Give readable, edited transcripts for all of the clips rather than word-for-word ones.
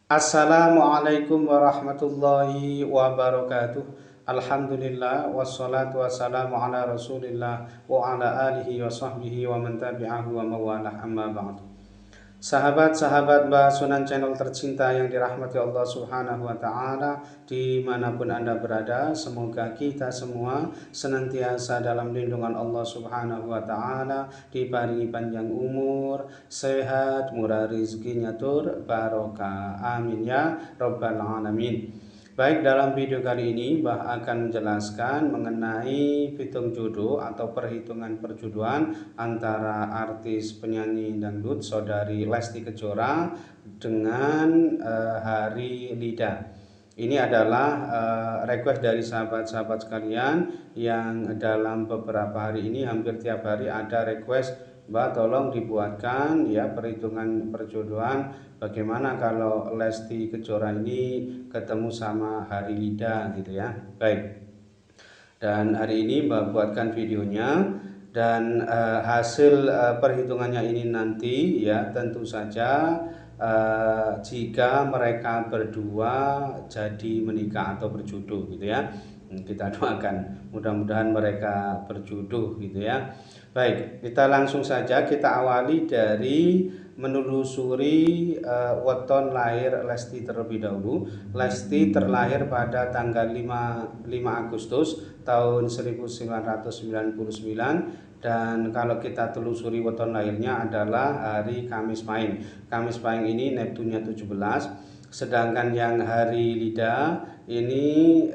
Assalamualaikum warahmatullahi wabarakatuh. Alhamdulillah wassalatu wassalamu ala Rasulillah wa ala alihi wa sahbihi wa man tabi'ahu wa mawalah amma ba'du. Sahabat-sahabat Mbah Sunan channel tercinta yang dirahmati Allah Subhanahu wa Ta'ala, dimanapun Anda berada, semoga kita semua senantiasa dalam lindungan Allah Subhanahu wa Ta'ala, diparingi panjang umur, sehat, murah rezekinya tur barokah. Amin ya Rabbal Alamin. Baik, dalam video kali ini Mbah akan menjelaskan mengenai hitung jodoh atau perhitungan perjodohan antara artis penyanyi dangdut saudari Lesti Kejora dengan hari Lida. Ini adalah request dari sahabat-sahabat sekalian yang dalam beberapa hari ini hampir tiap hari ada request, Mbak tolong dibuatkan ya perhitungan perjodohan, bagaimana kalau Lesti Kejora ini ketemu sama hari Lida gitu ya. Baik, dan hari ini Mbak buatkan videonya, dan hasil perhitungannya ini nanti ya tentu saja jika mereka berdua jadi menikah atau berjodoh gitu ya. Kita doakan mudah-mudahan mereka berjodoh gitu ya. Baik, kita langsung saja kita awali dari menelusuri weton lahir Lesti terlebih dahulu. Lesti terlahir pada tanggal 5 Agustus tahun 1999, dan kalau kita telusuri weton lahirnya adalah hari Kamis Pahing. Kamis Pahing ini Neptunnya 17. Sedangkan yang hari Lida ini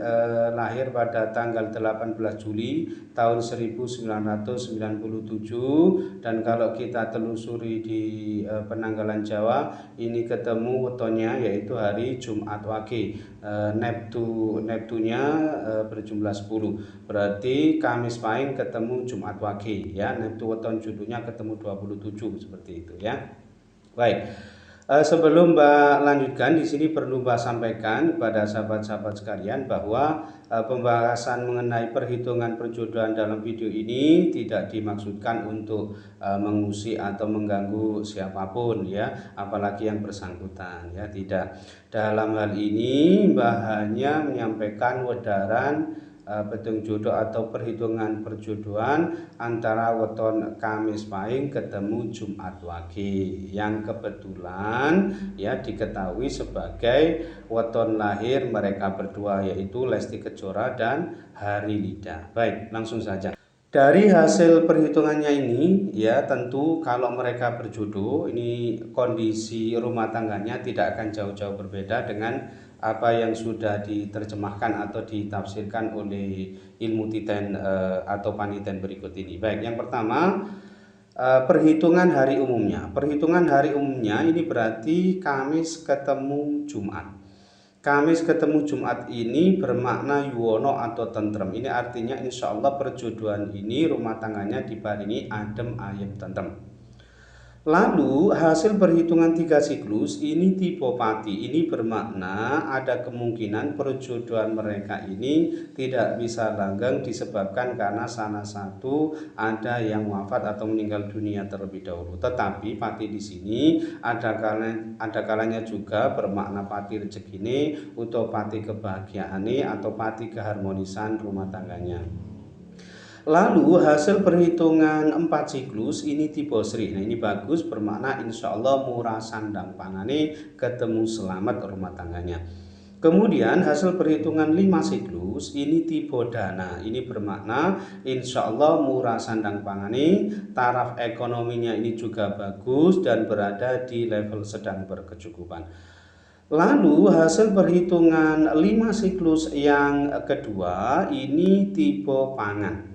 lahir pada tanggal 18 Juli tahun 1997, dan kalau kita telusuri di penanggalan Jawa ini ketemu wetonnya yaitu hari Jumat Wage. Neptunya berjumlah 10. Berarti Kamis Pahing ketemu Jumat Wage ya. Neptu weton jodohnya ketemu 27 seperti itu ya. Baik. Sebelum Mbak lanjutkan, di sini perlu Mbak sampaikan kepada sahabat-sahabat sekalian bahwa pembahasan mengenai perhitungan perjodohan dalam video ini tidak dimaksudkan untuk mengusik atau mengganggu siapapun ya, apalagi yang bersangkutan ya, tidak. Dalam hal ini Mbak hanya menyampaikan wedaran petung jodoh atau perhitungan perjodohan antara weton Kamis Pahing ketemu Jumat Wage yang kebetulan ya diketahui sebagai weton lahir mereka berdua, yaitu Lesti Kejora dan hari Lida. Baik, langsung saja. Dari hasil perhitungannya ini ya tentu kalau mereka berjodoh ini kondisi rumah tangganya tidak akan jauh-jauh berbeda dengan apa yang sudah diterjemahkan atau ditafsirkan oleh ilmu titen atau paniten berikut ini. Baik, yang pertama perhitungan hari umumnya. Perhitungan hari umumnya ini berarti Kamis ketemu Jumat. Kamis ketemu Jumat ini bermakna yuwono atau tentrem. Ini artinya insya Allah perjodohan ini rumah tangganya dibarengi adem ayem tentrem. Lalu hasil perhitungan 3 siklus ini tipe pati. Ini bermakna ada kemungkinan perjodohan mereka ini tidak bisa langgeng disebabkan karena salah satu ada yang wafat atau meninggal dunia terlebih dahulu. Tetapi pati di sini ada kalanya juga bermakna pati rezeki atau pati kebahagiaan atau pati keharmonisan rumah tangganya. Lalu hasil perhitungan 4 siklus ini tipe Sri. Nah ini bagus, bermakna insya Allah murah sandang panane, ketemu selamat rumah tangganya. Kemudian hasil perhitungan 5 siklus ini tipe Dana. Ini bermakna insya Allah murah sandang panane, taraf ekonominya ini juga bagus dan berada di level sedang berkecukupan. Lalu hasil perhitungan 5 siklus yang kedua ini tipe Pangan.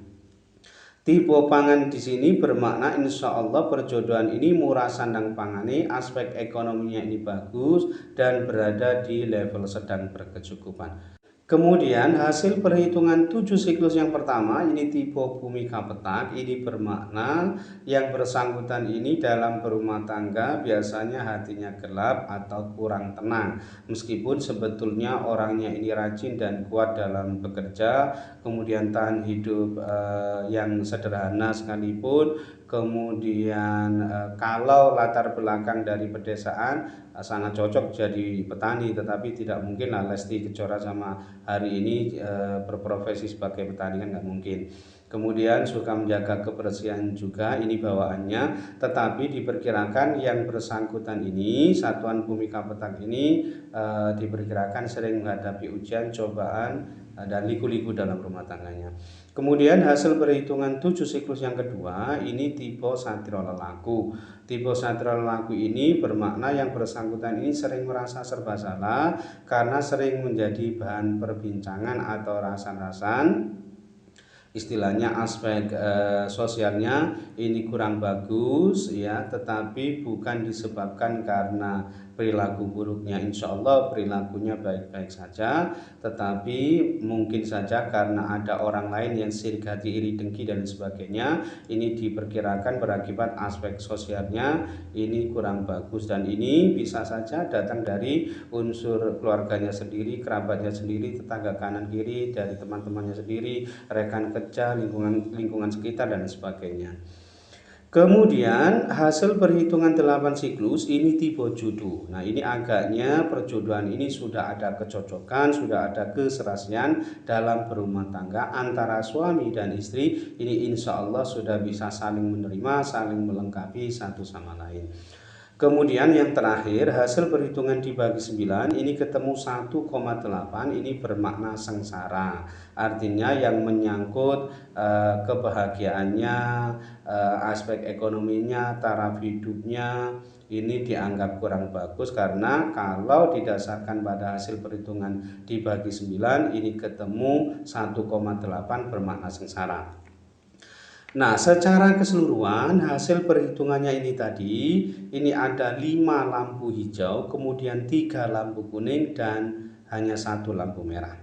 Tipe pangan di sini bermakna insya Allah perjodohan ini murah sandang pangane, aspek ekonominya ini bagus dan berada di level sedang berkecukupan. Kemudian hasil perhitungan 7 siklus yang pertama ini tipe bumi kapetak. Ini bermakna yang bersangkutan ini dalam berumah tangga biasanya hatinya gelap atau kurang tenang, meskipun sebetulnya orangnya ini rajin dan kuat dalam bekerja, kemudian tahan hidup yang sederhana sekalipun, kemudian kalau latar belakang dari pedesaan sangat cocok jadi petani, tetapi tidak mungkin lah Lesti Kejora sama hari ini berprofesi sebagai petani, kan nggak mungkin. Kemudian suka menjaga kebersihan juga, ini bawaannya, tetapi diperkirakan yang bersangkutan ini, Satuan Bumi Kapetak ini diperkirakan sering menghadapi ujian, cobaan, dan liku-liku dalam rumah tangganya. Kemudian hasil perhitungan 7 siklus yang kedua, ini tipe Satrio Lelaku. Tipe Satrio Lelaku ini bermakna yang bersangkutan ini sering merasa serba salah karena sering menjadi bahan perbincangan atau rasan-rasan. Istilahnya aspek sosialnya ini kurang bagus ya, tetapi bukan disebabkan karena perilaku buruknya, insya Allah perilakunya baik-baik saja, tetapi mungkin saja karena ada orang lain yang sirik hati, iri, dengki dan sebagainya, ini diperkirakan berakibat aspek sosialnya ini kurang bagus, dan ini bisa saja datang dari unsur keluarganya sendiri, kerabatnya sendiri, tetangga kanan kiri, dari teman-temannya sendiri, rekan kerja, lingkungan sekitar dan sebagainya. Kemudian hasil perhitungan 8 siklus ini tipe jodoh. Nah, ini agaknya perjodohan ini sudah ada kecocokan, sudah ada keserasian dalam berumah tangga antara suami dan istri. Ini insya Allah sudah bisa saling menerima, saling melengkapi satu sama lain. Kemudian yang terakhir, hasil perhitungan dibagi 9 ini ketemu 1,8, ini bermakna sengsara. Artinya yang menyangkut kebahagiaannya, aspek ekonominya, taraf hidupnya ini dianggap kurang bagus, karena kalau didasarkan pada hasil perhitungan dibagi 9 ini ketemu 1,8 bermakna sengsara. Nah, secara keseluruhan hasil perhitungannya ini tadi, ini ada 5 lampu hijau, kemudian 3 lampu kuning, dan hanya 1 lampu merah.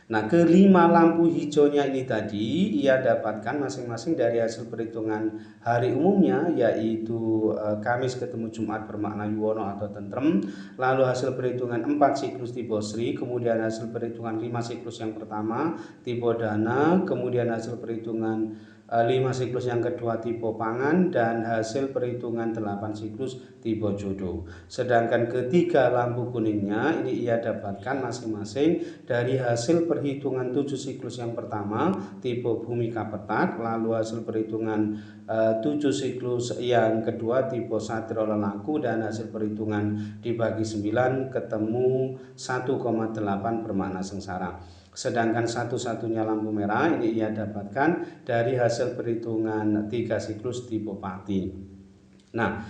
Nah, kelima lampu hijaunya ini tadi ia dapatkan masing-masing dari hasil perhitungan hari umumnya, yaitu Kamis ketemu Jumat bermakna Yuwono atau tentrem. Lalu hasil perhitungan 4 siklus tipe Sri, kemudian hasil perhitungan 5 siklus yang pertama tipe Dana, kemudian hasil perhitungan 5 siklus yang kedua tipe Pangan, dan hasil perhitungan 8 siklus tipe Jodoh. Sedangkan ketiga lampu kuningnya ini ia dapatkan masing-masing dari hasil perhitungan 7 siklus yang pertama tipe Bumi Kapetak, lalu hasil perhitungan 7 siklus yang kedua tipe Satrio Lelaku, dan hasil perhitungan dibagi 9 ketemu 1,8 bermakna sengsara. Sedangkan satu-satunya lampu merah ini ia dapatkan dari hasil perhitungan 3 siklus tipe Pati. Nah,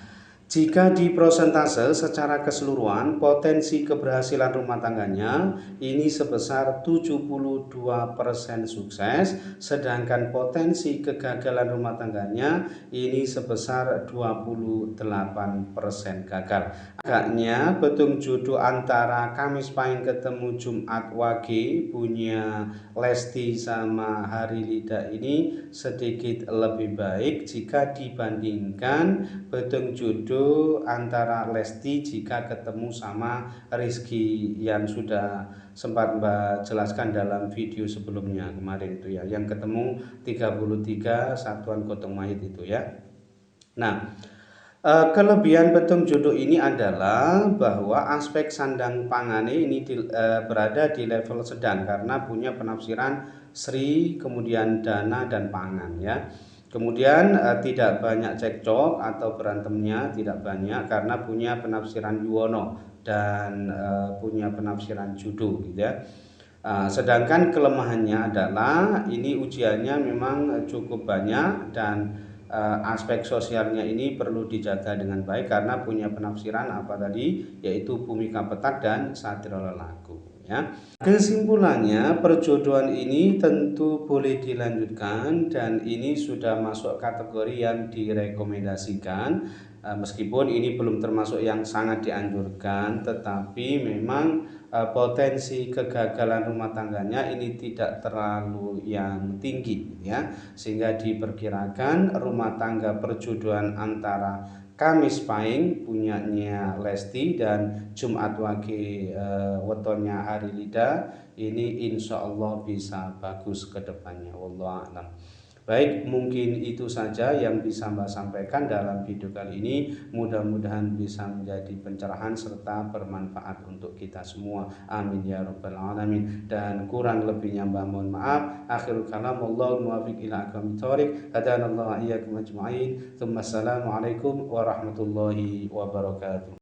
jika di prosentase secara keseluruhan potensi keberhasilan rumah tangganya ini sebesar 72% sukses, sedangkan potensi kegagalan rumah tangganya ini sebesar 28% gagal. Agaknya betung jodoh antara Kamis Pahing ketemu Jumat Wage punya Lesti sama Hari Lida ini sedikit lebih baik jika dibandingkan betung jodoh antara Lesti jika ketemu sama Rizky yang sudah sempat Mbak jelaskan dalam video sebelumnya kemarin itu ya, yang ketemu 33 satuan gotong mayit itu ya. Nah, kelebihan betung jodoh ini adalah bahwa aspek sandang pangane ini berada di level sedang karena punya penafsiran Sri, kemudian Dana dan Pangan ya. Kemudian tidak banyak cekcok atau berantemnya, tidak banyak karena punya penafsiran Yuwono dan punya penafsiran Jodoh gitu ya. Sedangkan kelemahannya adalah ini ujiannya memang cukup banyak, dan aspek sosialnya ini perlu dijaga dengan baik karena punya penafsiran apa tadi, yaitu Bumi Kapetak dan Satrio Lelaku ya. Kesimpulannya, perjodohan ini tentu boleh dilanjutkan dan ini sudah masuk kategori yang direkomendasikan, meskipun ini belum termasuk yang sangat dianjurkan, tetapi memang potensi kegagalan rumah tangganya ini tidak terlalu yang tinggi ya, sehingga diperkirakan rumah tangga perjodohan antara Kamis Pahing punyanya Lesti dan Jumat Wage wetonnya Hari Lida ini insya Allah bisa bagus ke depannya. Wallahu a'lam. Baik, mungkin itu saja yang bisa Mbak sampaikan dalam video kali ini. Mudah-mudahan bisa menjadi pencerahan serta bermanfaat untuk kita semua. Amin ya rabbal alamin. Dan kurang lebihnya Mbak mohon maaf. Akhirul kalam, wallahu muwaffiq ila aqwamit thoriq. Hadanallahu iyyakum ajma'in. Assalamualaikum warahmatullahi wabarakatuh.